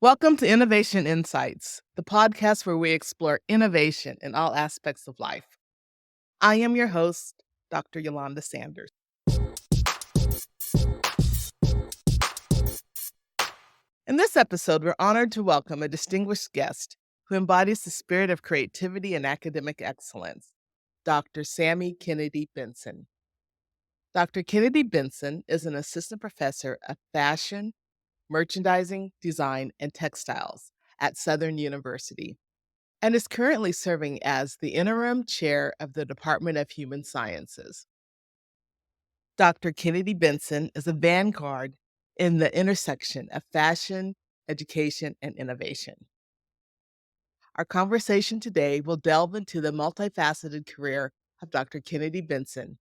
Welcome to Innovation Insights, the podcast where we explore innovation in all aspects of life. I am your host, Dr. Eulanda Sanders. In this episode, we're honored to welcome a distinguished guest who embodies the spirit of creativity and academic excellence, Dr. Samii Kennedy Benson. Dr. Kennedy Benson is an assistant professor of fashion, merchandising, design, and textiles at Southern University, and is currently serving as the interim chair of the Department of Human Sciences. Dr. Kennedy Benson is a vanguard in the intersection of fashion, education, and innovation. Our conversation today will delve into the multifaceted career of Dr. Kennedy Benson,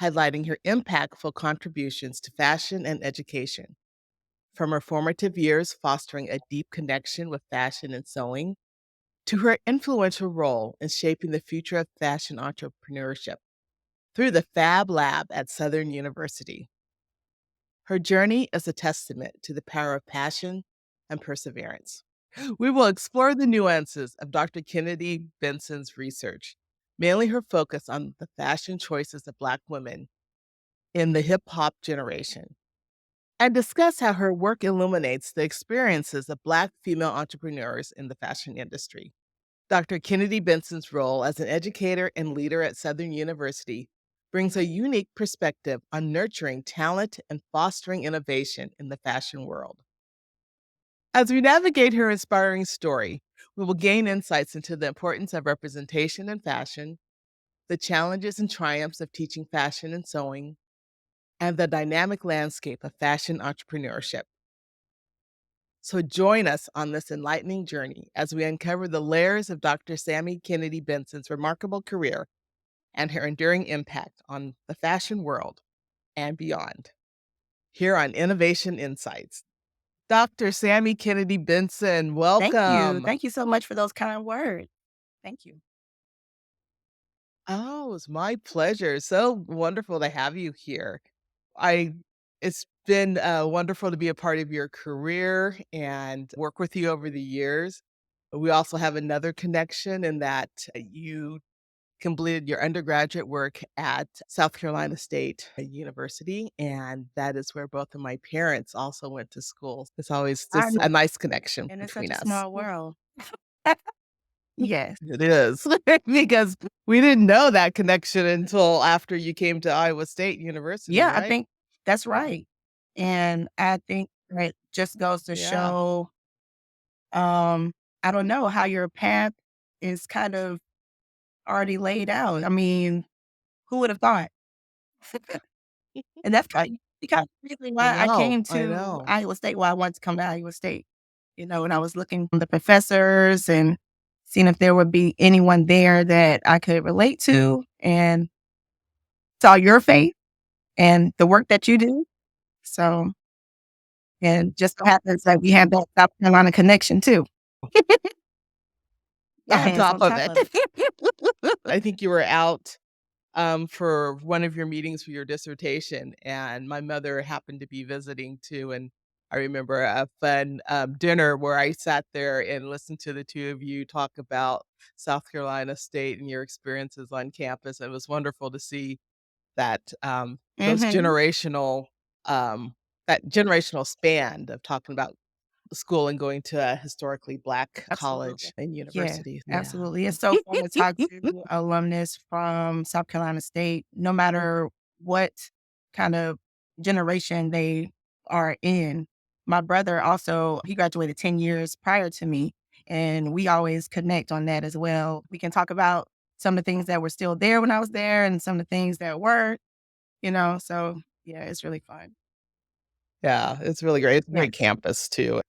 highlighting her impactful contributions to fashion and education. From her formative years fostering a deep connection with fashion and sewing, to her influential role in shaping the future of fashion entrepreneurship through the Fab Lab at Southern University. Her journey is a testament to the power of passion and perseverance. We will explore the nuances of Dr. Kennedy Benson's research, mainly her focus on the fashion choices of Black women in the hip hop generation, and discuss how her work illuminates the experiences of Black female entrepreneurs in the fashion industry. Dr. Kennedy Benson's role as an educator and leader at Southern University brings a unique perspective on nurturing talent and fostering innovation in the fashion world. As we navigate her inspiring story, we will gain insights into the importance of representation in fashion, the challenges and triumphs of teaching fashion and sewing, and the dynamic landscape of fashion entrepreneurship. So join us on this enlightening journey as we uncover the layers of Dr. Samii Kennedy Benson's remarkable career and her enduring impact on the fashion world and beyond. Here on Innovation Insights. Dr. Samii Kennedy Benson, Thank you. welcome. Thank you so much for those kind words. Thank you. Oh, it's my pleasure. So wonderful to have you here. I it's been wonderful to be a part of your career and work with you over the years. We also have another connection in that you completed your undergraduate work at South Carolina State University, and that is where both of my parents also went to school. It's always I just know, a nice connection and it's such between a us. small world. Yes. It is because we didn't know that connection until after you came to Iowa State University, Yeah, I right? think that's right. And I think that just goes to Yeah. show, I don't know, how your path is kind of already laid out. I mean, who would have thought? And that's kind of really why I came I to know. Iowa State, why I wanted to come to Iowa State. And I was looking at the professors and seeing if there would be anyone there that I could relate to, and saw your faith and the work that you do. So, and just so happens that we have that South Carolina connection too. Got On hands top on of top it. of it. I think you were out for one of your meetings for your dissertation, and my mother happened to be visiting too. And I remember a fun dinner where I sat there and listened to the two of you talk about South Carolina State and your experiences on campus. It was wonderful to see that those Mhm. um, generational span of talking about school and going to a historically Black Absolutely. college and Yeah, university. Yeah. absolutely. It's so fun to talk to alumnus from South Carolina State, no matter what kind of generation they are in. My brother also, he graduated 10 years prior to me, and we always connect on that as well. We can talk about some of the things that were still there when I was there and some of the things that were. So yeah, it's really fun. Yeah, it's really great. It's a great Yes. campus too.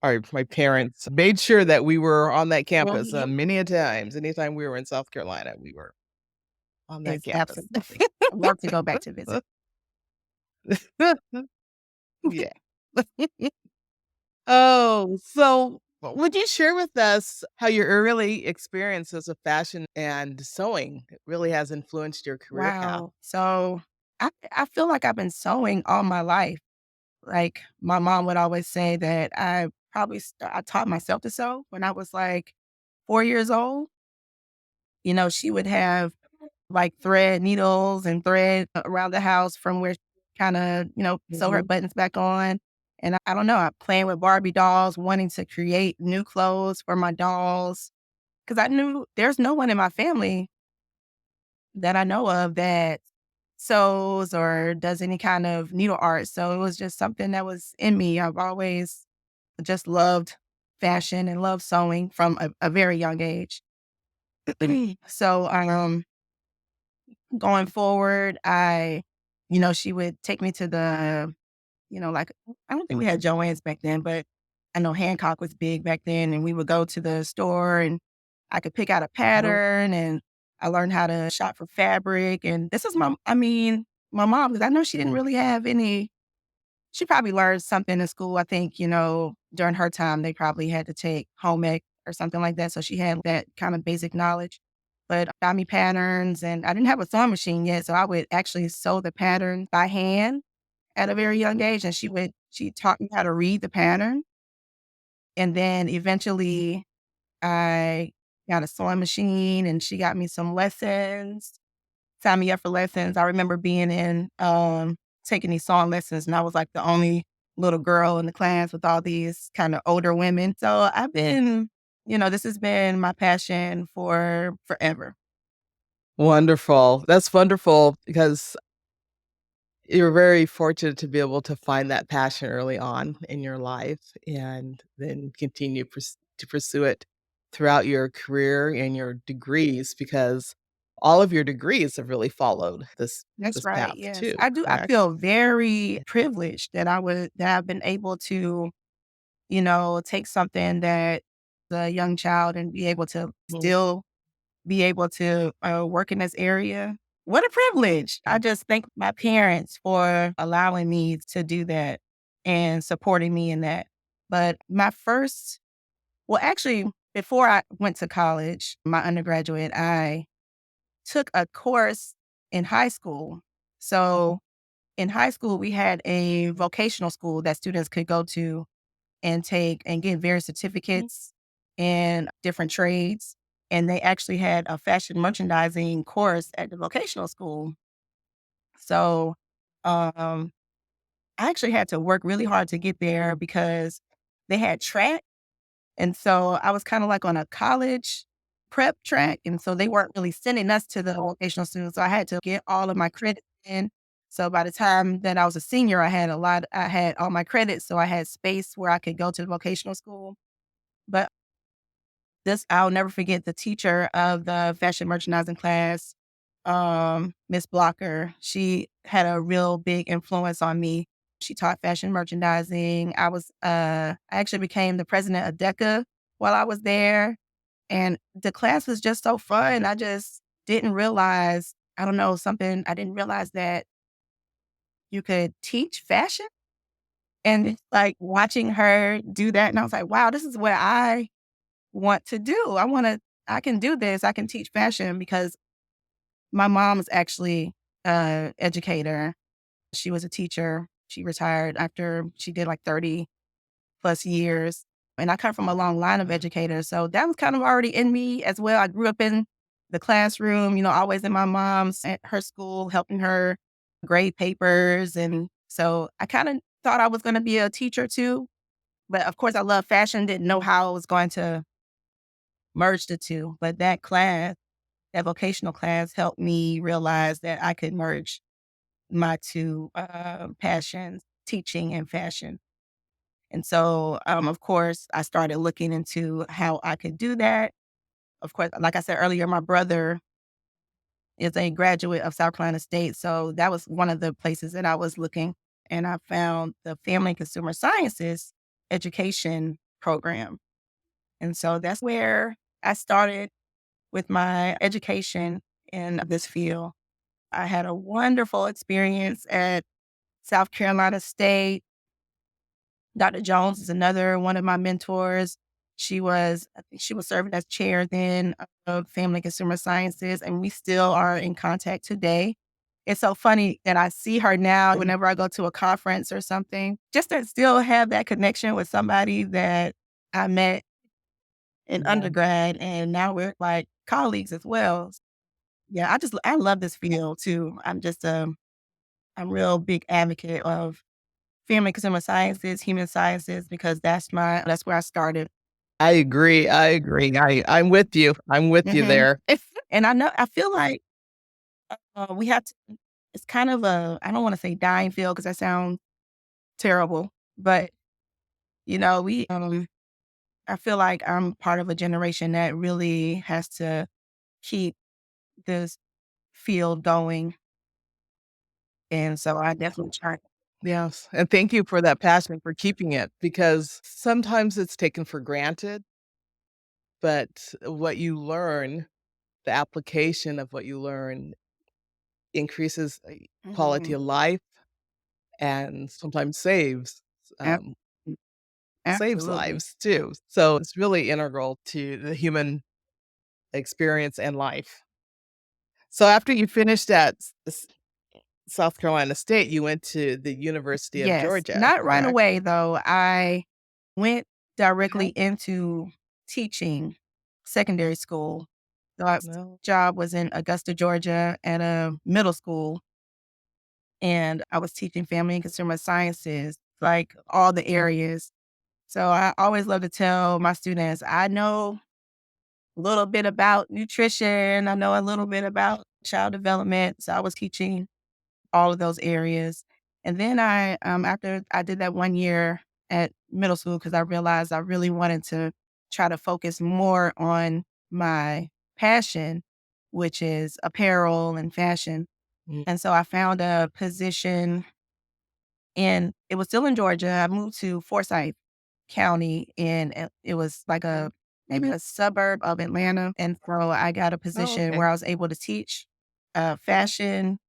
My parents made sure that we were on that campus Mhm. many a times. Anytime we were in South Carolina, we were on that It's campus. absolutely. I'd love to go back to visit. Yeah. Oh, so would you share with us how your early experiences of fashion and sewing really has influenced your career path? Wow. So I feel like I've been sewing all my life. Like my mom would always say that I I taught myself to sew when I was like 4 years old. She would have like thread needles and thread around the house from where she kinda, sew her Mhm. buttons back on. And I don't know, I'm playing with Barbie dolls, wanting to create new clothes for my dolls because I knew there's no one in my family that I know of that sews or does any kind of needle art. So it was just something that was in me. I've always just loved fashion and loved sewing from a very young age. So, going forward, she would take me to like, I don't think we had Joann's back then, but I know Hancock was big back then. And we would go to the store and I could pick out a Mhm. pattern and I learned how to shop for fabric. And this is my mom, because I know she didn't really have any, she probably learned something in school. I think, during her time, they probably had to take home ec or something like that. So she had that kind of basic knowledge. But got me patterns and I didn't have a sewing machine yet. So I would actually sew the pattern by hand at a very young age. And she taught me how to read the pattern. And then eventually I got a sewing machine and she got me some lessons, signed me up for lessons. I remember being taking these song lessons and I was like the only little girl in the class with all these kind of older women. So this has been my passion for forever. Wonderful. That's wonderful because you're very fortunate to be able to find that passion early on in your life and then continue to pursue it throughout your career and your degrees because all of your degrees have really followed That's this right. path Yes. too, I correct? feel very privileged that I've been able to, take something that the young child and be able to Mhm. still be able to work in this area. What a privilege. I just thank my parents for allowing me to do that and supporting me in that. But actually, before I went to college, my undergraduate, I took a course in high school. So in high school, we had a vocational school that students could go to and take and get various certificates in different trades. And they actually had a fashion merchandising course at the vocational school. So um, I actually had to work really hard to get there because they had track. And so I was kind of like on a college prep track. And so they weren't really sending us to the vocational students. So I had to get all of my credits in. So by the time that I was a senior, I had all my credits. So I had space where I could go to the vocational school. But I'll never forget the teacher of the fashion merchandising class, Miss Blocker. She had a real big influence on me. She taught fashion merchandising. I actually became the president of DECA while I was there. And the class was just so fun. I just didn't realize, I don't know, something, I didn't realize that you could teach fashion. And it's like watching her do that. And I was like, wow, this is what I want to do. I can do this. I can teach fashion because my mom's actually a educator. She was a teacher. She retired after she did like 30 plus years. And I come from a long line of educators. So that was kind of already in me as well. I grew up in the classroom, always in my mom's at her school, helping her grade papers. And so I kind of thought I was going to be a teacher too. But of course, I love fashion, didn't know how I was going to merge the two. But that vocational class helped me realize that I could merge my two passions, teaching and fashion. And so, of course, I started looking into how I could do that. Of course, like I said earlier, my brother is a graduate of South Carolina State. So that was one of the places that I was looking. And I found the Family and Consumer Sciences education program. And so that's where I started with my education in this field. I had a wonderful experience at South Carolina State. Dr. Jones is another one of my mentors. I think she was serving as chair then of Family and Consumer Sciences, and we still are in contact today. it's so funny that I see her now whenever I go to a conference or something, just to still have that connection with somebody that I met in Yeah. undergrad, and now we're like colleagues as well. Yeah, I love this field too. I'm real big advocate of family consumer sciences, human sciences, because that's where I started. I agree. I agree. I'm with you. I'm with you Mhm. there. And I feel like, we have to it's kind of I don't wanna say dying field because that sounds terrible, but, I feel like I'm part of a generation that really has to keep this field going, and so I definitely try. Yes. And thank you for that passion for keeping it because sometimes it's taken for granted, but what you learn, the application of what you learn increases quality Mhm. of life and sometimes Ab um, saves absolutely. lives too. So it's really integral to the human experience and life. So after you finished at South Carolina State, you went to the University of Yes. Georgia, Not right correct? away, though. I went directly Uh-huh. into teaching secondary school. So I No. job was in Augusta, Georgia at a middle school, and I was teaching family and consumer sciences, like all the areas. So I always love to tell my students, I know a little bit about nutrition, I know a little bit about child development. So I was teaching all of those areas. And then after I did that 1 year at middle school, because I realized I really wanted to try to focus more on my passion, which is apparel and fashion. Mm. And so I found a position and it was still in Georgia. I moved to Forsyth County, and it was like maybe a suburb of Atlanta. And so I got a Oh, position okay. where I was able to teach fashion,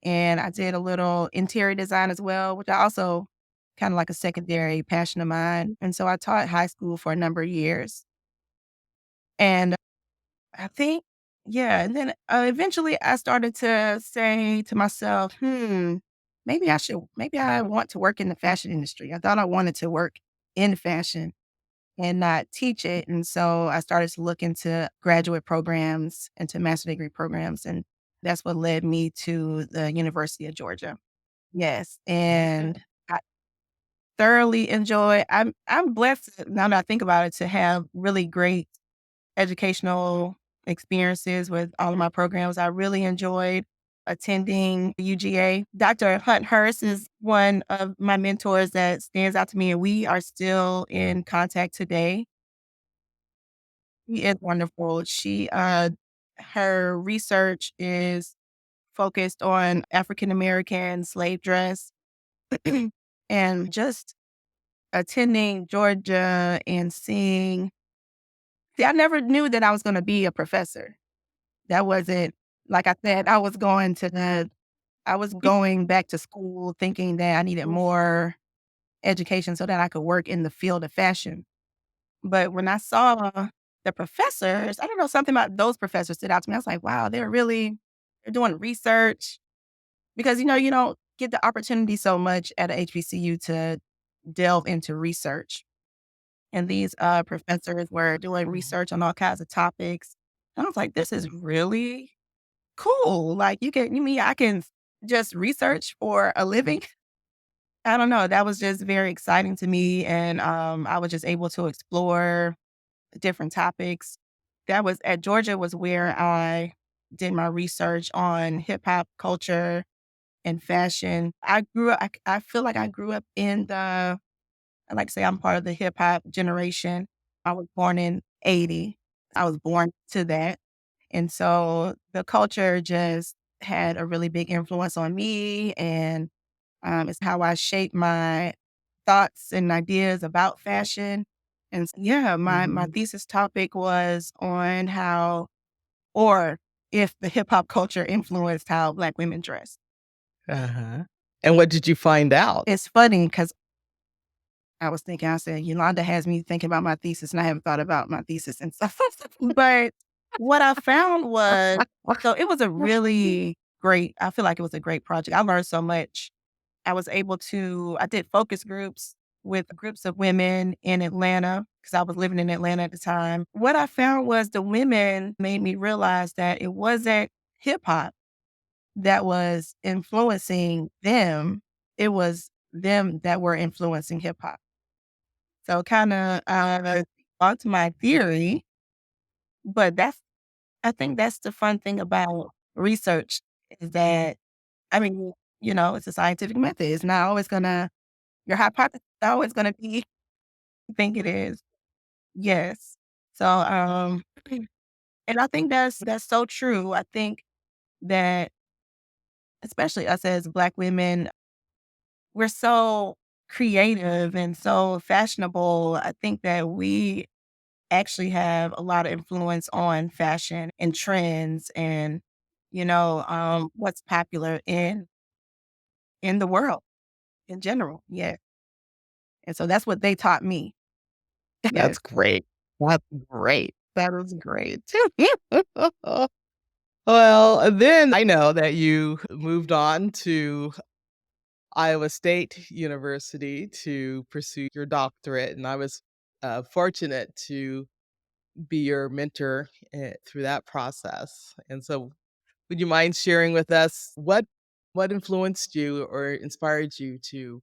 and I did a little interior design as well, which I also kind of like a secondary passion of mine. And so I taught high school for a number of years. And I think, yeah. And then eventually I started to say to myself, maybe I want to work in the fashion industry. I thought I wanted to work in fashion and not teach it. And so I started to look into graduate programs, into master degree programs. And that's what led me to the University of Georgia. Yes, Okay. and I thoroughly enjoy I'm blessed now that I think about it to have really great educational experiences with all of my programs. I really enjoyed attending UGA. Dr. Hunt Hurst is one of my mentors that stands out to me, and we are still in contact today. She is wonderful. Her research is focused on African American slave dress and just attending Georgia and I never knew that I was gonna be a professor. That wasn't like I said, I was going back to school thinking that I needed more education so that I could work in the field of fashion. But when I saw the professors, I don't know, something about those professors stood out to me. I was like, wow, they're doing research because, you don't get the opportunity so much at a HBCU to delve into research. And these professors were doing research on all kinds of topics. And I was like, this is really cool. Like you mean I can just research for a living? I don't know. That was just very exciting to me. And I was just able to explore different topics. That was at Georgia was where I did my research on hip hop culture and fashion. I feel like I grew up I like to say I'm part of the hip hop generation. I was born in 80. I was born to that. And so the culture just had a really big influence on me. And it's how I shape my thoughts and ideas about fashion. And yeah, my Mhm. thesis topic was on how, or if the hip hop culture influenced how Black women dress. Uh-huh. And what did you find out? It's funny because I said, Yolanda has me thinking about my thesis, and I haven't thought about my thesis and stuff. But what I found was, so it was a really great. I feel like it was a great project. I learned so much. I did focus groups with groups of women in Atlanta because I was living in Atlanta at the time. What I found was the women made me realize that it wasn't hip hop that was influencing them. It was them that were influencing hip hop. So kind of onto my theory, but I think that's the fun thing about research is that, I mean, it's a scientific method. It's not always your hypothesis is always gonna be you think it is. Yes. So, and I think that's so true. I think that especially us as Black women, we're so creative and so fashionable. I think that we actually have a lot of influence on fashion and trends and, what's popular in the world in general. Yeah. And so that's what they taught me. That's Yes. great. That's great. That is great. Well, then I know that you moved on to Iowa State University to pursue your doctorate, and I was fortunate to be your mentor through that process. And so, would you mind sharing with us what influenced you or inspired you to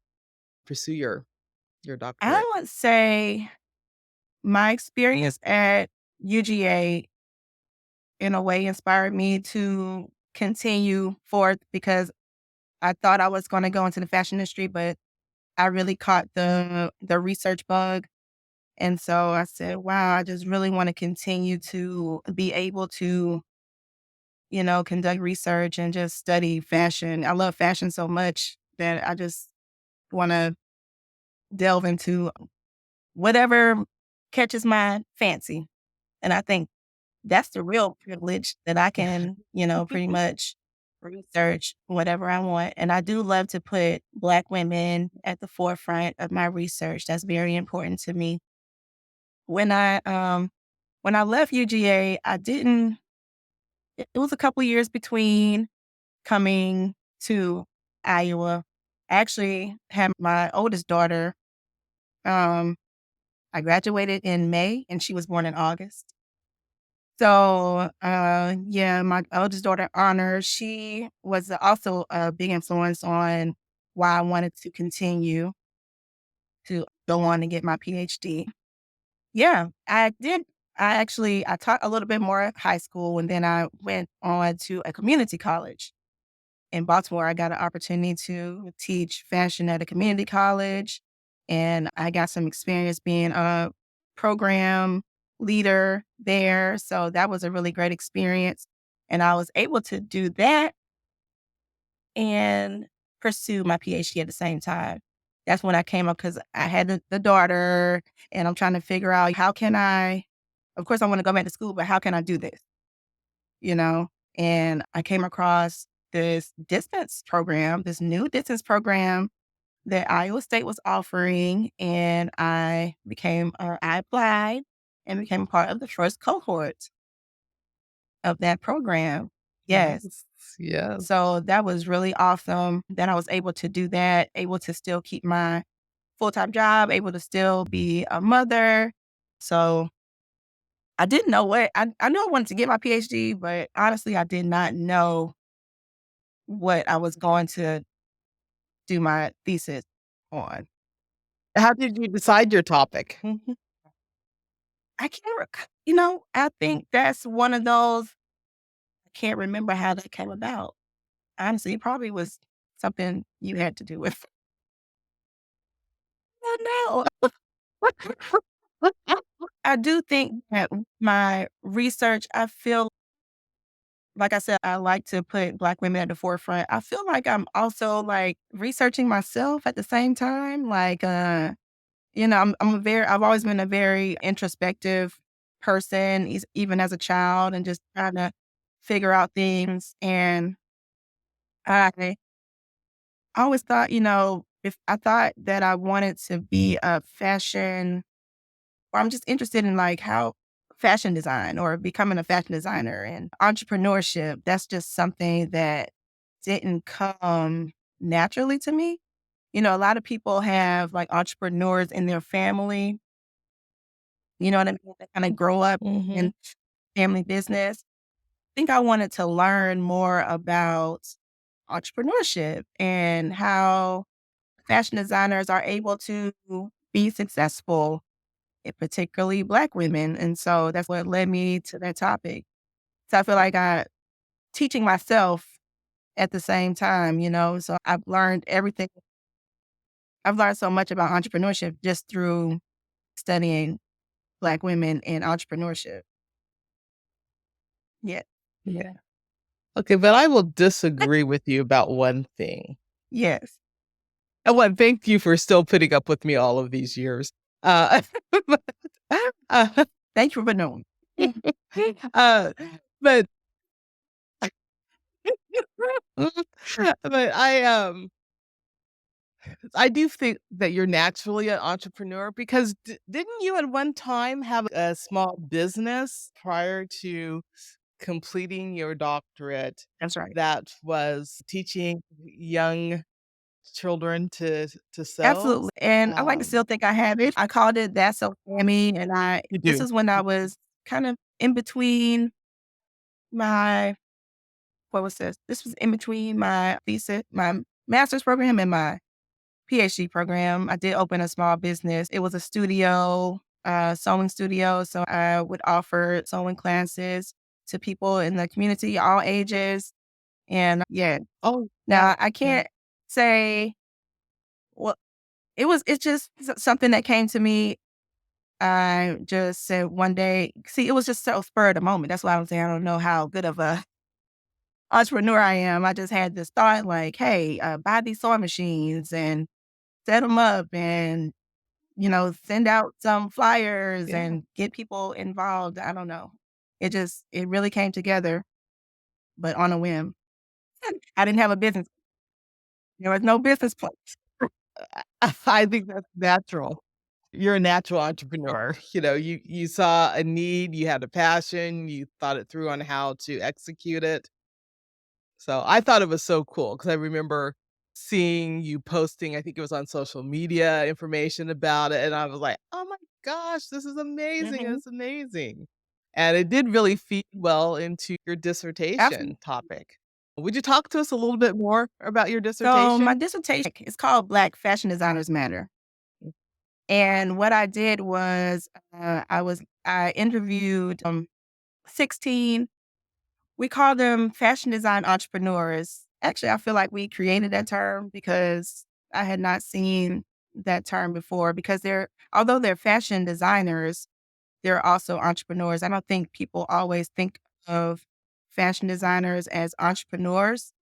pursue your doctorate? I would say my experience at UGA in a way inspired me to continue forth because I thought I was going to go into the fashion industry, but I really caught the research bug. And so I said, wow, I just really want to continue to be able to, conduct research and just study fashion. I love fashion so much that I just want to delve into whatever catches my fancy. And I think that's the real privilege that I can, pretty much research whatever I want. And I do love to put Black women at the forefront of my research. That's very important to me. When I left UGA, I didn't it was a couple years between coming to Iowa. I actually had my oldest daughter. Um, I graduated in May and she was born in August. So, yeah, my oldest daughter, Honor, she was also a big influence on why I wanted to continue to go on and get my PhD. Yeah, I did. I taught a little bit more at high school and then I went on to a community college in Baltimore. I got an opportunity to teach fashion at a community college and I got some experience being a program leader there. So that was a really great experience. And I was able to do that and pursue my PhD at the same time. That's when I came up because I had the daughter and I'm trying to figure out of course, I want to go back to school, but how can I do this? You know? And I came across this new distance program that Iowa State was offering. And I applied and became part of the first cohort of that program. Yes. Yes, yes. So that was really awesome that I was able to do that, able to still keep my full-time job, able to still be a mother. So I didn't know I knew I wanted to get my PhD, but honestly, I did not know what I was going to do my thesis on. How did you decide your topic? I can't, I think that's one of those, I can't remember how that came about. Honestly, it probably was something you had to do with. I don't know. I do think that my research, I feel like I said, I like to put Black women at the forefront. I feel like I'm also like researching myself at the same time. Like, I've always been a very introspective person, even as a child, and just trying to figure out things. And I always thought, if I thought that I wanted to be a fashion, or I'm just interested in like how fashion design or becoming a fashion designer and entrepreneurship, that's just something that didn't come naturally to me. A lot of people have like entrepreneurs in their family, you know what I mean? They kind of grow up Mhm. in family business. I think I wanted to learn more about entrepreneurship and how fashion designers are able to be successful, particularly Black women. And so that's what led me to that topic. So I feel like I teaching myself at the same time, so I've learned everything. I've learned so much about entrepreneurship just through studying Black women in entrepreneurship. Yeah. Yeah. Okay, but I will disagree with you about one thing. Yes. And one, thank you for still putting up with me all of these years. Uh, but, uh, Thank you for knowing. uh, but but I do think that you're naturally an entrepreneur because didn't you at one time have a small business prior to completing your doctorate That's right. that was teaching young children to sew? Absolutely. And I like to still Um, think I have it. I called it That's So Sammy. And you this do. is when I was kind of in between my, what was this? This was in between my thesis, my master's program and my PhD program. I did open a small business. It was a studio, sewing studio. So I would offer sewing classes to people in the community, all ages. And yeah, Oh, now I yeah. can't say, well, it's just something that came to me. I just said one day, see, it was just so spur of the moment. That's why I'm saying I don't know how good of a entrepreneur I am. I just had this thought like, hey, buy these sewing machines and set them up and send out some flyers Yeah. and get people involved. I don't know. It really came together, but on a whim. I didn't have a business. There was no business plan. I think that's natural. You're a natural entrepreneur. You saw a need, you had a passion, you thought it through on how to execute it. So I thought it was so cool because I remember seeing you posting, I think it was on social media, information about it, and I was like, "Oh my gosh, this is amazing, Mhm. it's amazing." And it did really feed well into your Absolutely. dissertation topic. Would you talk to us a little bit more about your So my dissertation? dissertation is called Black Fashion Designers Matter. And what I did was I interviewed 16. We call them fashion design entrepreneurs. Actually, I feel like we created that term because I had not seen that term before because although they're fashion designers, they're also entrepreneurs. I don't think people always think of fashion designers as entrepreneurs.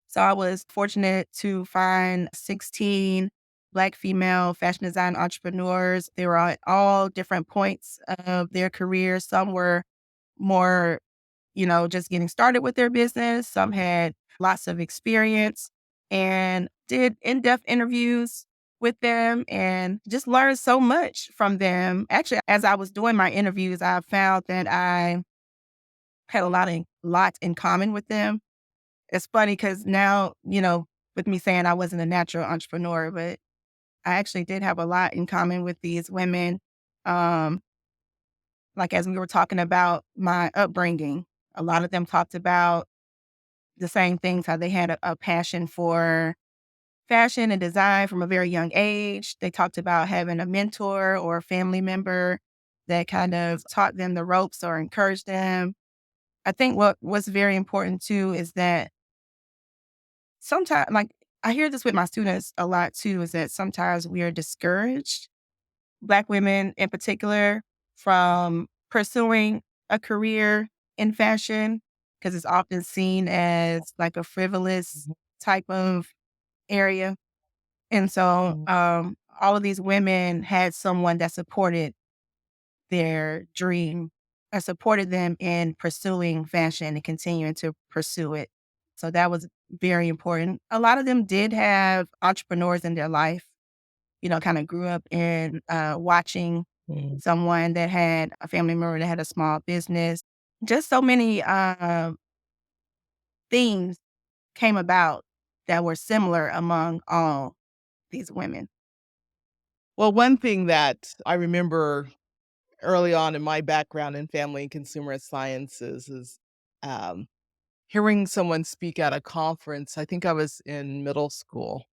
So I was fortunate to find 16 Black female fashion design entrepreneurs. They were at all different points of their career. Some were more, just getting started with their business. Some had lots of experience and did in depth interviews with them and just learned so much from them. Actually, as I was doing my interviews, I found that I had lot in common with them. It's funny because now, with me saying I wasn't a natural entrepreneur, but I actually did have a lot in common with these women. Um, like as we were talking about my upbringing, a lot of them talked about the same things, how they had a passion for fashion and design from a very young age. They talked about having a mentor or a family member that kind of taught them the ropes or encouraged them. I think what was very important too is that sometimes, like, I hear this with my students a lot too, is that sometimes we are discouraged, Black women in particular, from pursuing a career in fashion because it's often seen as like a frivolous Mhm, type of area. And so mhm, all of these women had someone that supported their dream or supported them in pursuing fashion and continuing to pursue it. So that was very important. A lot of them did have entrepreneurs in their life, kind of grew up in watching mhm. someone that had a family member that had a small business. Just so many things came about that were similar among all these women. Well, one thing that I remember early on in my background in family and consumer sciences is um, hearing someone speak at a conference. I think I was in middle school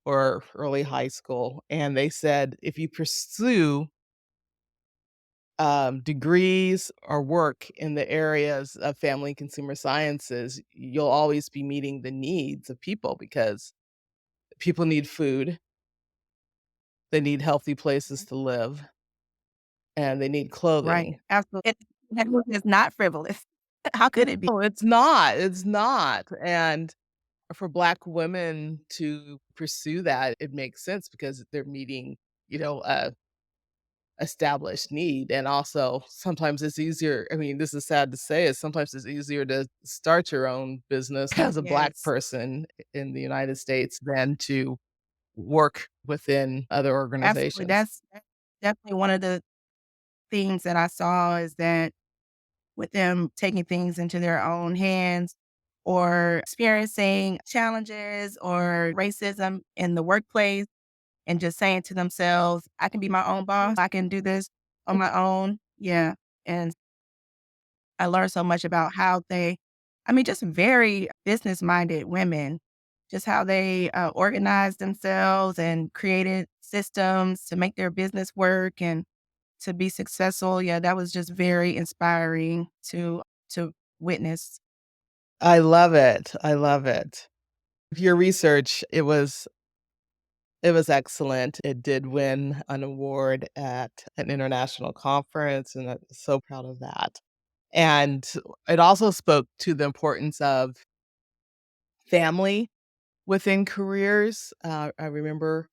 or early high school, and they said if you pursue degrees or work in the areas of family and consumer sciences, you'll always be meeting the needs of people because people need food, they need healthy places Mhm. to live, and they need Right. clothing. Absolutely. That is not frivolous. How could it be? No, it's not, and for Black women to pursue that, it makes sense because they're meeting, a established need, and also sometimes it's easier. I mean, this is sad to say, is sometimes it's easier to start your own business as a Black Yes. person in the United States than to work within other Absolutely. organizations. That's definitely one of the things that I saw is that with them taking things into their own hands or experiencing challenges or racism in the workplace and just saying to themselves, I can be my own boss. I can do this on my own. Yeah. And I learned so much about how just very business minded women, just how they organized themselves and created systems to make their business work and to be successful. Yeah, that was just very inspiring to witness. I love it, I love it. Your research, it was excellent. It did win an award at an international conference, and I'm so proud of that. And it also spoke to the importance of family within careers, I remember,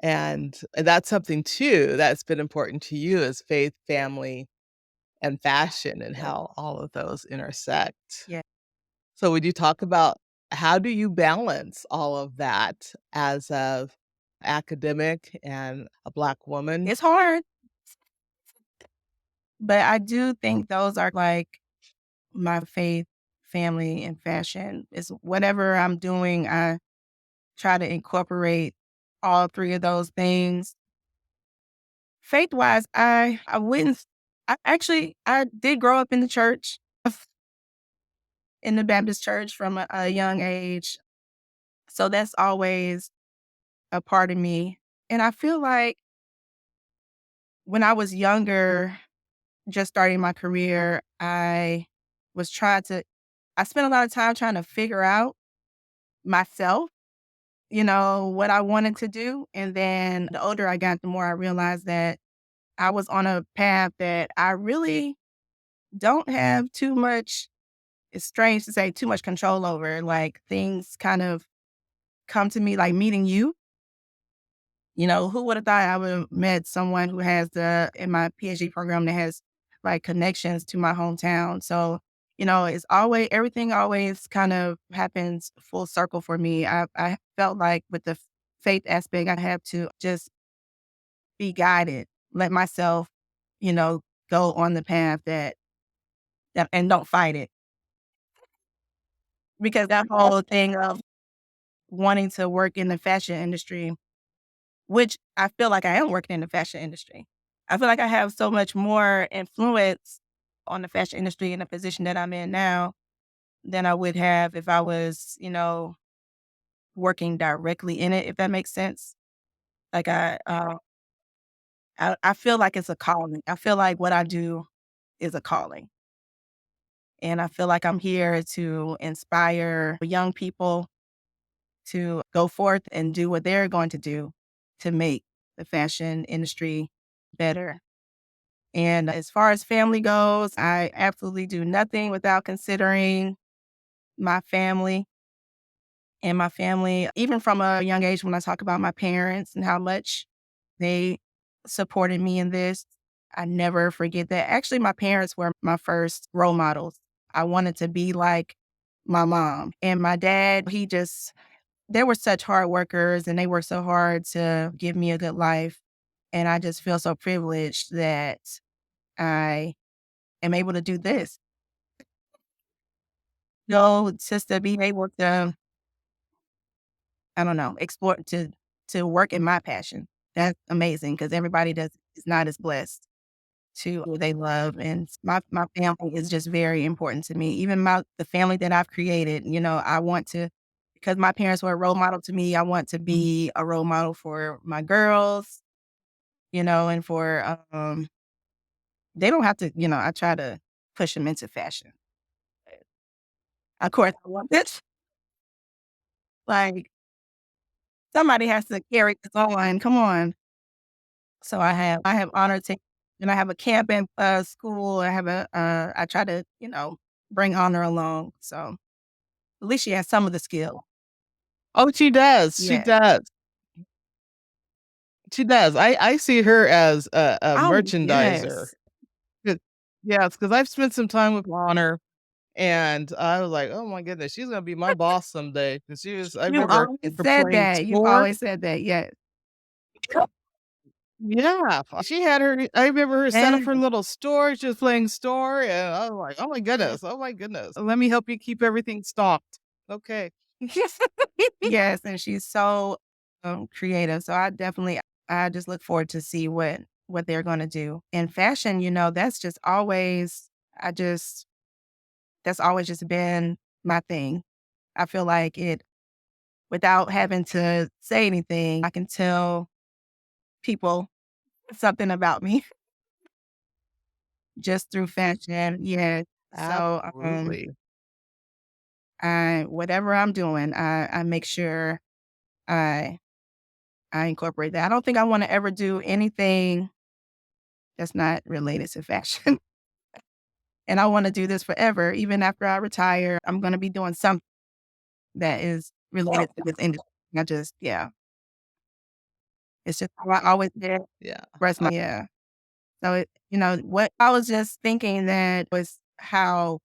and that's something too that's been important to you is faith, family, and fashion and Yeah. how all of those intersect. Yeah. So would you talk about how do you balance all of that as a academic and a Black woman? It's hard, but I do think those are like my faith, family, and fashion. Is whatever I'm doing, I try to incorporate all three of those things. Faith wise, I wouldn't. I did grow up in the church, in the Baptist church from a young age, so that's always a part of me. And I feel like when I was younger, just starting my career, was trying to. I spent a lot of time trying to figure out myself, what I wanted to do. And then the older I got, the more I realized that I was on a path that I really don't have too much, it's strange to say, too much control over. Like things kind of come to me like meeting you. Who would have thought I would have met someone who has in my PhD program that has like connections to my hometown. So, it's always, everything always kind of happens full circle for me. I felt like with the faith aspect, I have to just be guided, let myself, you know, go on the path that and don't fight it. Because that whole thing of wanting to work in the fashion industry, which I feel like I am working in the fashion industry. I feel like I have so much more influence on the fashion industry in the position that I'm in now than I would have if I was, working directly in it, if that makes sense. Like I feel like it's a calling. I feel like what I do is a calling. And I feel like I'm here to inspire young people to go forth and do what they're going to do to make the fashion industry better. And as far as family goes, I absolutely do nothing without considering my family and my family, even from a young age when I talk about my parents and how much they supported me in this. I never forget that. Actually, my parents were my first role models. I wanted to be like my mom. And my dad, they were such hard workers and they worked so hard to give me a good life. And I just feel so privileged that I am able to do this. know, just to be able to, I don't know, explore to work in my passion. That's amazing because everybody does is not as blessed to who they love, and my family is just very important to me. Even the family that I've created, you know, I want to, because my parents were a role model to me, I want to be a role model for my girls, you know, and for, they don't have to, you know, I try to push them into fashion. Of course, I want this, like, somebody has to carry this on, come on. So I have honor take, and I have a camp in, school. I try to, you know, bring honor along, so at least she has some of the skill. Oh, she does, she Yes. does, she does. I see her as a Oh, merchandiser. yes. 'Cause yes, 'cause I've spent some time with Honor, and I was like, "Oh my goodness, she's gonna be my boss someday." 'Cause she was I You remember always her said playing that. You've store. always said that, yes. Yeah, she had her I remember her set up her Yes. little store, she was playing store, and I was like, oh my goodness, let me help you keep everything stocked." Okay. Yes, and she's so, creative, so I just look forward to see what they're gonna do. In fashion, you know, that's just always I just that's always just been my thing. I feel like it without having to say anything, I can tell people something about me just through fashion. Yeah. So, Absolutely. I whatever I'm doing, I make sure I I incorporate that. I don't think I wanna ever do anything that's not related to fashion. And I wanna do this forever. Even after I retire, I'm gonna be doing something that is related to this industry. I just yeah. It's just how I always did Yeah. express my yeah. So it you know, what I was just thinking that was how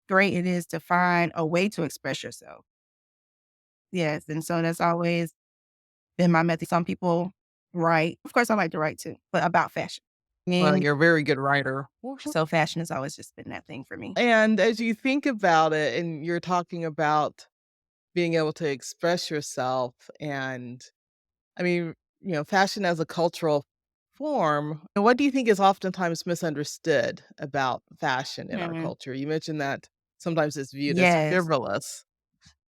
great it is to find a way to express yourself. Yes, and so that's always been my method. Some people write. Of course, I like to write too, but about fashion. Well, And you're a very good writer. so fashion has always just been that thing for me. And as you think about it, and you're talking about being able to express yourself, and I mean, fashion as a cultural form, and what do you think is oftentimes misunderstood about fashion in our Mhm. culture? You mentioned that sometimes it's viewed as Yes. frivolous,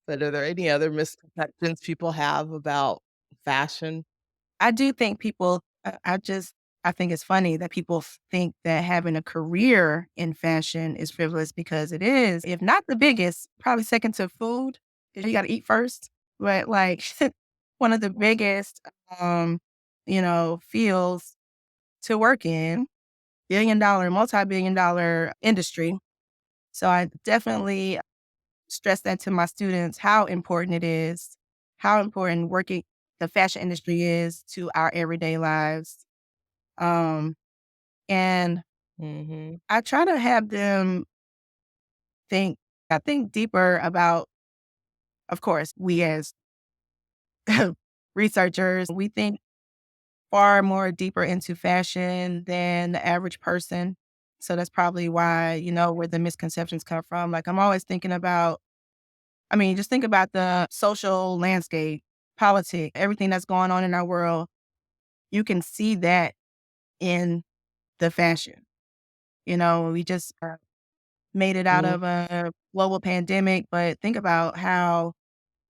but are there any other misconceptions people have about fashion? I do think people I think it's funny that people think that having a career in fashion is frivolous because it is, if not the biggest, probably second to food, 'cause you gotta eat first. But like one of the biggest you know, fields to work in, billion-dollar, multi-billion-dollar industry. So I definitely stress that to my students how important it is, how important working the fashion industry is to our everyday lives. Um, and Mhm. I try to have them think, I think deeper about, of course, we as researchers, we think far more deeper into fashion than the average person. So that's probably why, you know, where the misconceptions come from. Like I'm always thinking about, I mean, just think about the social landscape, politics, everything that's going on in our world. You can see that in the fashion. You know, we just made it out Mm. of a global pandemic, but think about how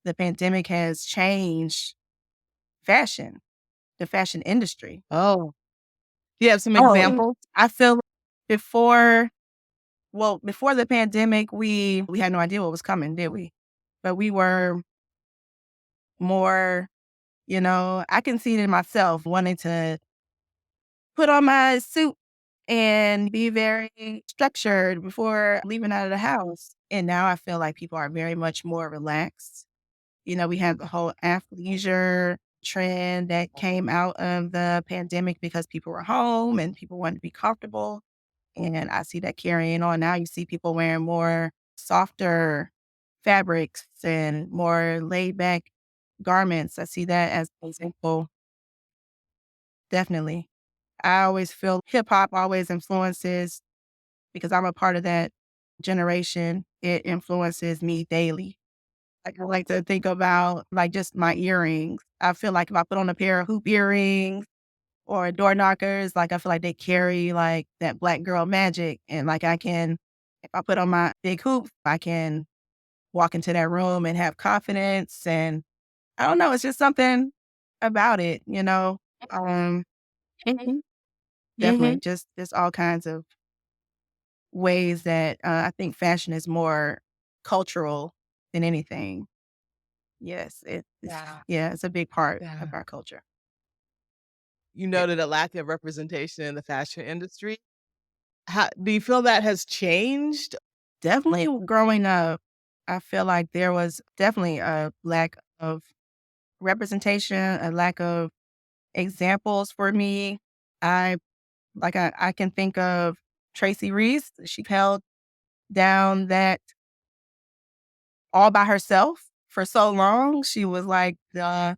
the pandemic has changed fashion, the fashion industry. Oh, do you have some Oh, examples? I feel before, well, before the pandemic, we had no idea what was coming, did we? But we were more, you know, I can see it in myself wanting to put on my suit and be very structured before leaving out of the house. And now I feel like people are very much more relaxed. You know, we have the whole athleisure trend that came out of the pandemic because people were home and people wanted to be comfortable. And I see that carrying on. Now you see people wearing more softer fabrics and more laid back garments. I see that as an example. Definitely. I always feel hip hop always influences because I'm a part of that. generation, it influences me daily. Like, I like to think about, like, just my earrings. I feel like if I put on a pair of hoop earrings or door knockers, like, I feel like they carry, like, that black girl magic, and, like, I can if I put on my big hoop, I can walk into that room and have confidence, and I don't know, it's just something about it, you know? Um, mhm, definitely, just all kinds of ways that, I think fashion is more cultural than anything. Yes, it's Yeah. yeah, it's a big part of Yeah. our culture. You Yeah. noted a lack of representation in the fashion industry. How do you feel that has changed? Definitely growing up, I feel like there was definitely a lack of representation, a lack of examples for me. I I can think of Tracy Reese. She held down that all by herself for so long. She was like the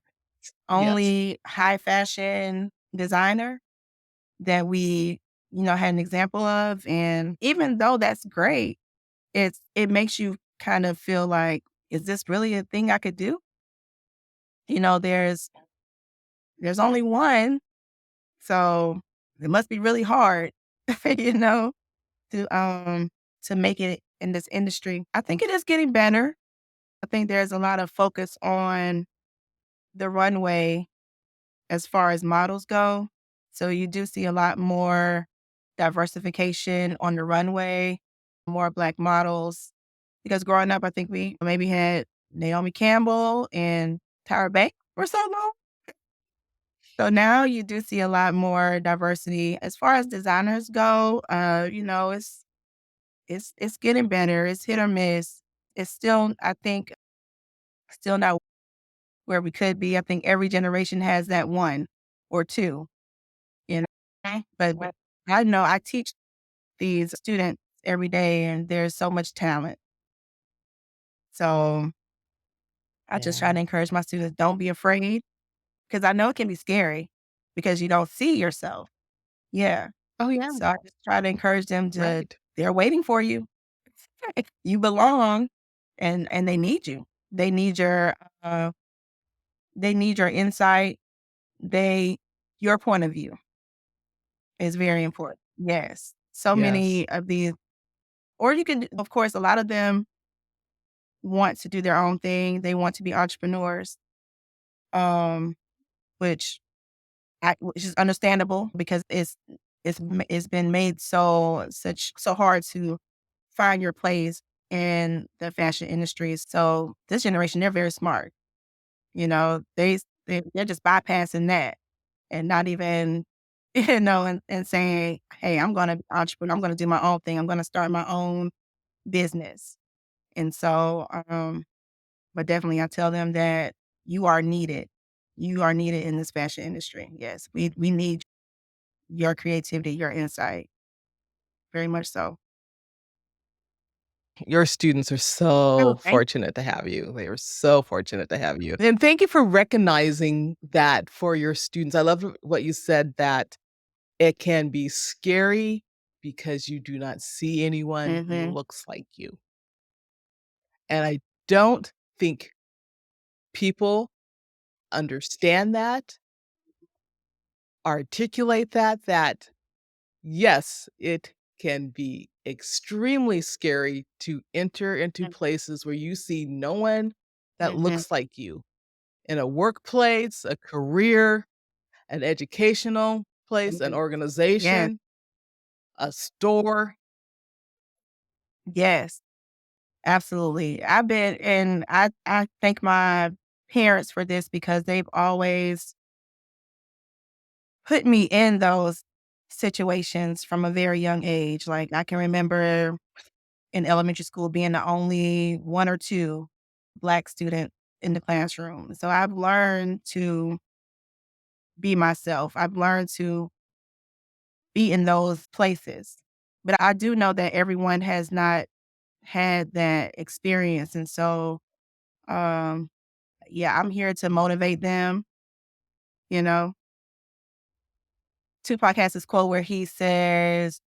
Yes. only high fashion designer that we, had an example of. And even though that's great, it makes you kind of feel like, is this really a thing I could do? You know, there's only one, so it must be really hard, you know, to to make it in this industry. I think it is getting better. I think there's a lot of focus on the runway as far as models go. So you do see a lot more diversification on the runway, more Black models. Because growing up, I think we maybe had Naomi Campbell and Tyra Banks for so long. So now you do see a lot more diversity. As far as designers go, it's getting better. It's hit or miss. It's still, I think, still not where we could be. I think every generation has that one or two, you know. But I know I teach these students every day, and there's so much talent. So I just try Yeah. to encourage my students, don't be afraid, because I know it can be scary because you don't see yourself. Yeah. Oh, yeah. So I just try to encourage them to, Right. they're waiting for you. You belong, and they need you. They need your uh they need your insight. They Your point of view is very important. Yes. So Yes. many of these, or you can, of course, a lot of them want to do their own thing. They want to be entrepreneurs. Um, which which is understandable because it's been made so hard to find your place in the fashion industry. So this generation, they're very smart. You know, they're just bypassing that and not even, and saying, "Hey, I'm gonna be entrepreneur. I'm gonna do my own thing. I'm gonna start my own business." And so, but definitely, I tell them that you are needed. You are needed in this fashion industry. Yes, we need your creativity, your insight, very much so. Your students are Oh, so thank fortunate to have you. They are so fortunate to have you. And thank you for recognizing that for your students. I love what you said that it can be scary because you do not see anyone who Mhm, looks like you. And I don't think people understand that, articulate that yes, it can be extremely scary to enter into places where you see no one that mhm, looks like you in a workplace, a career, an educational place, an mhm. Yes, organization, a store. yes, absolutely. I thank my parents for this because they've always put me in those situations from a very young age. Like, I can remember in elementary school being the only one or two Black student in the classroom. So I've learned to be myself. I've learned to be in those places. But I do know that everyone has not had that experience. And so, um, yeah, I'm here to motivate them. You know, Tupac has this quote where he says,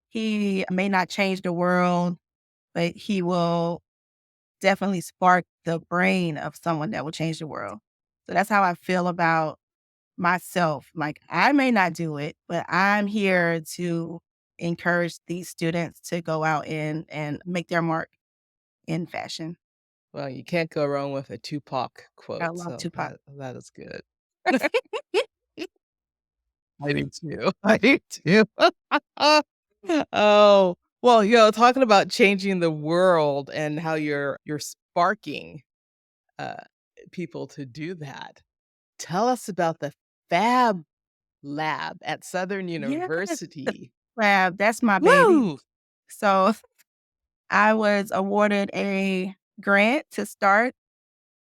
he may not change the world, but he will definitely spark the brain of someone that will change the world. So that's how I feel about myself. Like, I may not do it, but I'm here to encourage these students to go out and make their mark in fashion. Well, you can't go wrong with a Tupac I quote, love so Tupac. that is good. I do too. I do too. Oh, well, talking about changing the world and how you're sparking, uh, people to do that. Tell us about the Fab Lab at Southern Yes, the University. Fab, that's my baby. Woo! So I was awarded a grant to start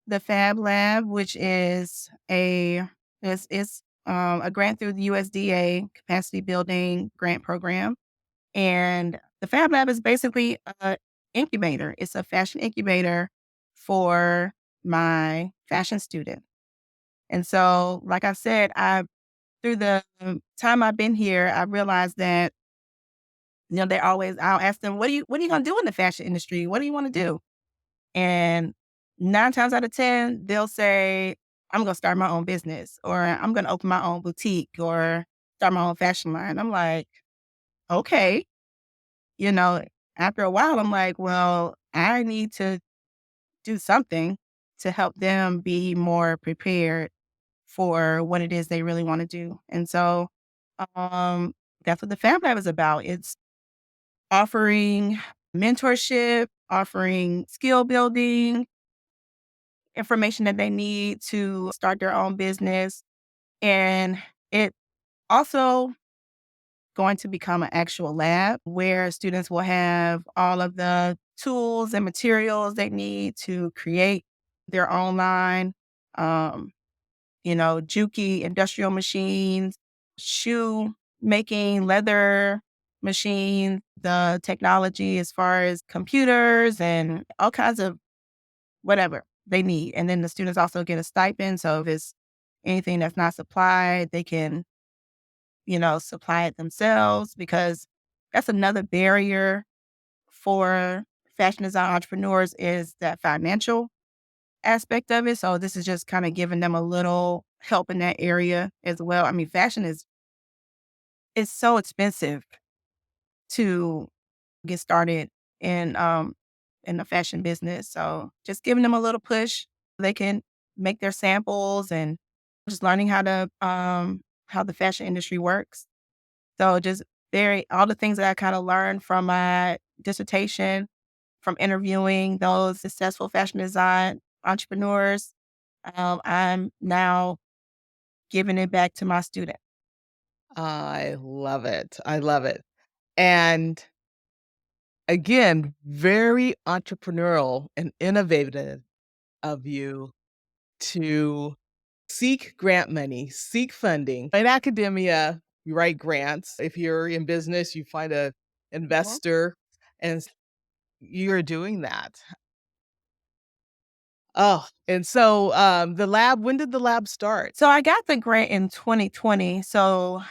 the Fab Lab, which is a grant through the USDA Capacity Building Grant Program. And the Fab Lab is basically a incubator. It's a fashion incubator for my fashion student. And so, like I said, I through the time I've been here, I realized that, I'll ask them, what are you gonna do in the fashion industry? What do you want to do? And 9 times out of 10, they'll say, I'm gonna start my own business, or I'm gonna open my own boutique, or start my own fashion line. I'm like, okay. You know, after a while, I'm like, well, I need to do something to help them be more prepared for what it is they really want to do. And so, um, that's what the Fab Lab is about. It's offering mentorship, offering skill building, information that they need to start their own business. And it also going to become an actual lab where students will have all of the tools and materials they need to create their own line. Um, Juki industrial machines, shoe making, leather machines, the technology as far as computers and all kinds of whatever they need. And then the students also get a stipend. So if it's anything that's not supplied, they can, supply it themselves, because that's another barrier for fashion design entrepreneurs is that financial aspect of it. So this is just kind of giving them a little help in that area as well. I mean, fashion is so expensive to get started in in the fashion business. So just giving them a little push, they can make their samples and just learning how the fashion industry works. So just very all the things that I kind of learned from my dissertation, from interviewing those successful fashion design entrepreneurs, I'm now giving it back to my student. I love it. I love it. And again, very entrepreneurial and innovative of you to seek grant money, seek funding. In academia, you write grants. If you're in business, you find a Mhm. investor, and you're doing that. Oh, and so, the lab, when did the lab start? So I got the grant in 2020. So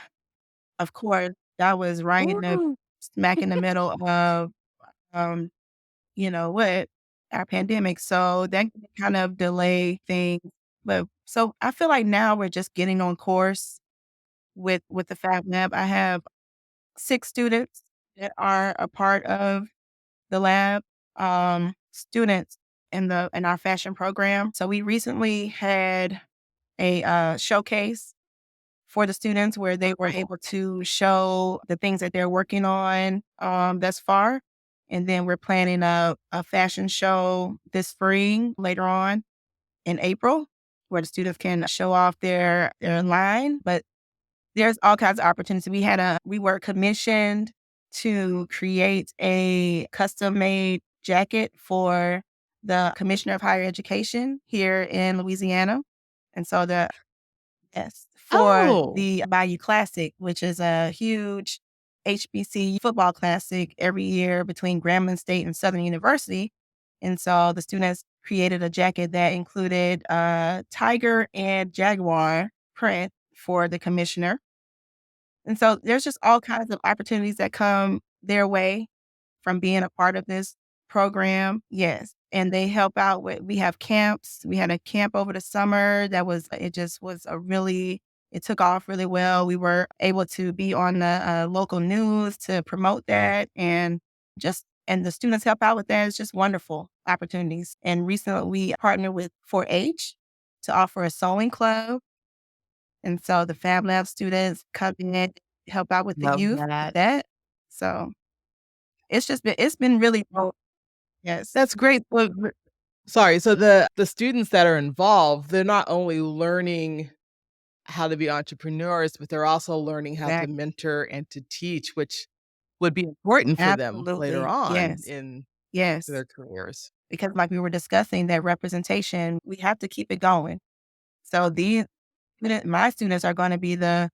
of course, that was right in the Ooh. smack in the middle of um, what, our pandemic. So that kind of delay things. But so I feel like now we're just getting on course with the Fab Lab. I have 6 students that are a part of the lab, students in our fashion program. So we recently had a showcase for the students where they were able to show the things that they're working on thus far. And then we're planning a fashion show this spring later on in April where the students can show off their line. But there's all kinds of opportunities. We were commissioned to create a custom made jacket for the Commissioner of Higher Education here in Louisiana. And so yes, for Oh, the Bayou Classic, which is a huge HBC football classic every year between Grambling State and Southern University. And so the students created a jacket that included tiger and jaguar print for the commissioner. And so there's just all kinds of opportunities that come their way from being a part of this program. Yes. And they help out with, we have camps. We had a camp over the summer that was, it just was a really, it took off really well. We were able to be on the local news to promote that, and just, and the students help out with that. It's just wonderful opportunities. And recently we partnered with 4-H to offer a sewing club. And so the Fab Lab students come in, help out with the Love youth with that. that. So it's been really well. Yes. That's great. Well, sorry, so the students that are involved, they're not only learning how to be entrepreneurs, but they're also learning how to Exactly. mentor and to teach, which would be important for them later Absolutely. on Yes. in Yes. their careers. Because like we were discussing, that representation, we have to keep it going. So my students are gonna be the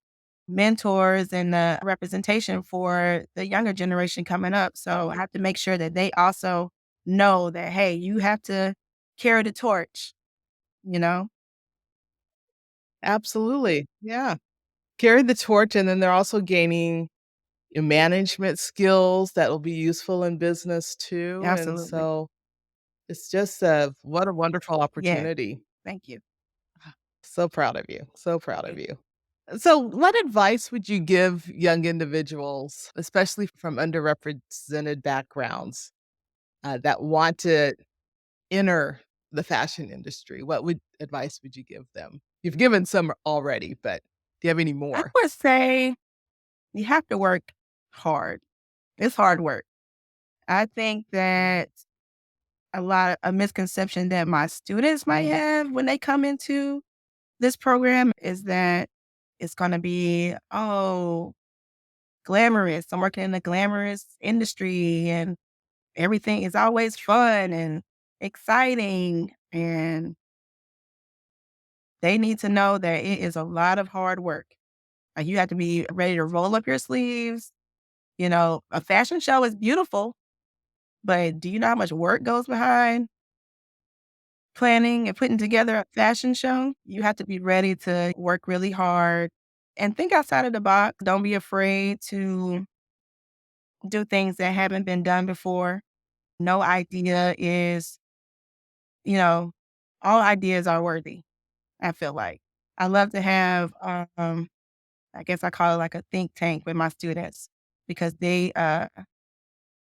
mentors and the representation for the younger generation coming up. So I have to make sure that they also know that, hey, you have to carry the torch, you know? Absolutely. Yeah. Carry the torch, and then they're also gaining management skills that will be useful in business too, and Absolutely. so it's just what a wonderful Yes. opportunity. Thank you. So proud of you. So proud of Thank you. So, what advice would you give young individuals, especially from underrepresented backgrounds, that want to enter the fashion industry? What would advice would you give them? You've given some already, but do you have any I more? would say you have to work hard. It's hard work. I think that a misconception that my students might have when they come into this program is that it's gonna be, oh, glamorous. I'm working in a glamorous industry and everything is always fun and exciting. And they need to know that it is a lot of hard work. Like, you have to be ready to roll up your sleeves. You know, a fashion show is beautiful, but do you know how much work goes behind planning and putting together a fashion show? You have to be ready to work really hard and think outside of the box. Don't be afraid to do things that haven't been done before. No idea is, you know, all ideas are worthy, I feel like. I love to have, I guess I call it like a think tank with my students, because they,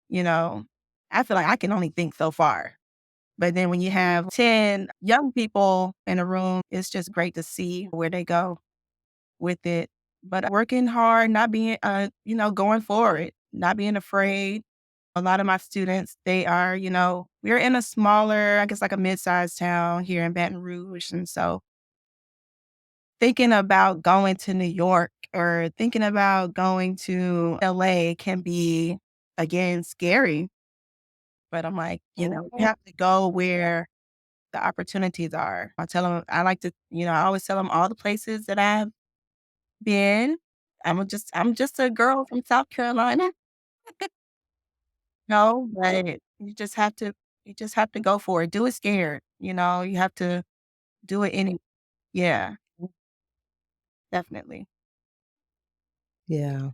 you know, I feel like I can only think so far. But then when you have 10 young people in a room, it's just great to see where they go with it. But working hard, not being, going for it, not being afraid. A lot of my students, they are, we're in a smaller, I guess like a mid-sized town here in Baton Rouge. And so thinking about going to New York or thinking about going to LA can be, again, scary. But I'm like, you have to go where the opportunities are. I tell them, I like to, I always tell them all the places that I've been. I'm just a girl from South Carolina. No, but you just have to go for it. Do it scared. You have to do it yeah, definitely. Yeah.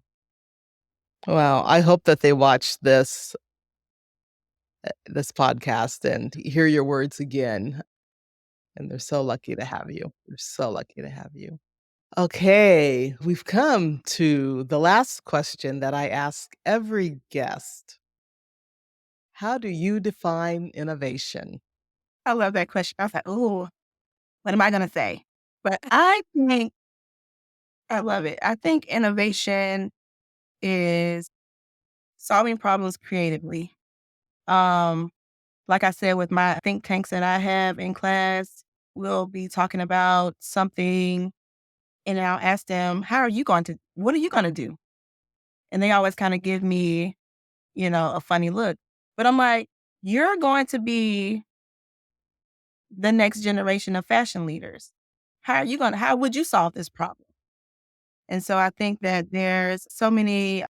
Well, I hope that they watch this podcast and hear your words again, and they're so lucky to have you. They're so lucky to have you. Okay, we've come to the last question that I ask every guest. How do you define innovation? I love that question. I was like, "Ooh, what am I gonna say?" But I think I love it. I think innovation is solving problems creatively. Um, like I said, with my think tanks that I have in class, we'll be talking about something, and I'll ask them, what are you gonna do? And they always kind of give me, a funny look. But I'm like, you're going to be the next generation of fashion leaders. How would you solve this problem? And so I think that there's so many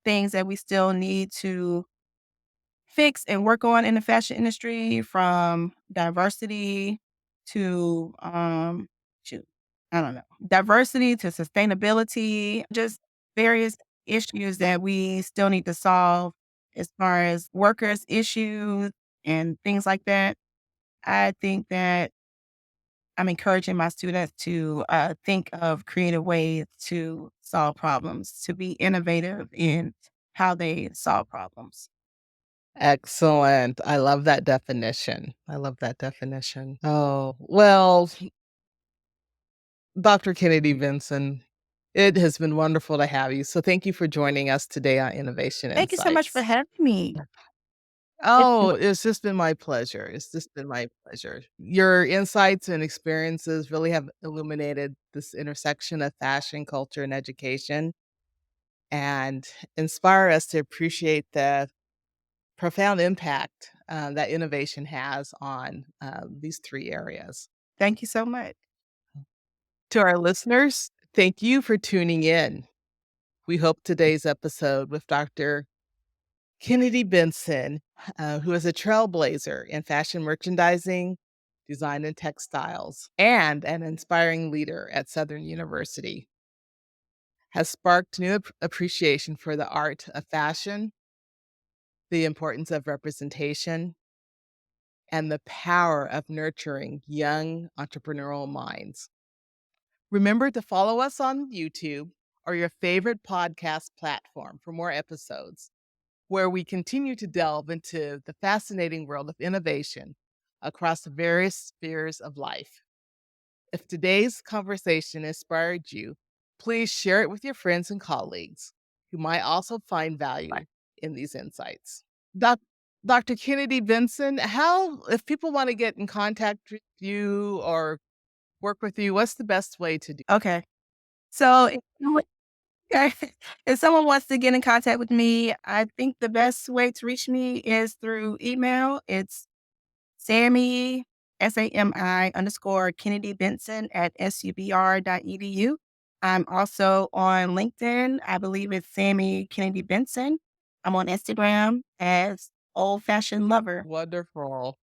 things that we still need to fix and work on in the fashion industry, from diversity to, shoot, I don't know, diversity to sustainability, just various issues that we still need to solve. as far as workers' issues and things like that. I think that I'm encouraging my students to think of creative ways to solve problems, to be innovative in how they solve problems. Excellent. I love that definition. I love that definition. Oh, well, Dr. Kennedy Benson, it has been wonderful to have you. So thank you for joining us today on Innovation Thank you so much for Insights. having me. It's Oh, it's just been my pleasure. It's just been my pleasure. Your insights and experiences really have illuminated this intersection of fashion, culture, and education and inspire us to appreciate the profound impact that innovation has on these three areas. Thank you so much. To our listeners, thank you for tuning in. We hope today's episode with Dr. Kennedy Benson, who is a trailblazer in fashion merchandising, design, and textiles, and an inspiring leader at Southern University, has sparked new appreciation for the art of fashion, the importance of representation, and the power of nurturing young entrepreneurial minds. Remember to follow us on YouTube or your favorite podcast platform for more episodes where we continue to delve into the fascinating world of innovation across the various spheres of life. If today's conversation inspired you, please share it with your friends and colleagues who might also find value in these insights. Doc- Dr. Kennedy Benson, how, if people want to get in contact with you or work with you, what's the best way to do? Okay. So okay, if someone wants to get in contact with me, I think the best way to reach me is through email. It's Sammy, SAMI underscore Kennedy Benson at subr.edu. I'm also on LinkedIn. I believe it's Sammy Kennedy Benson. I'm on Instagram as Old Fashioned Lover. Wonderful.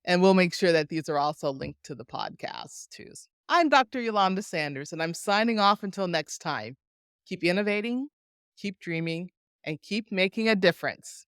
And we'll make sure that these are also linked to the podcast too. I'm Dr. Eulanda Sanders, and I'm signing off until next time. Keep innovating, keep dreaming, and keep making a difference.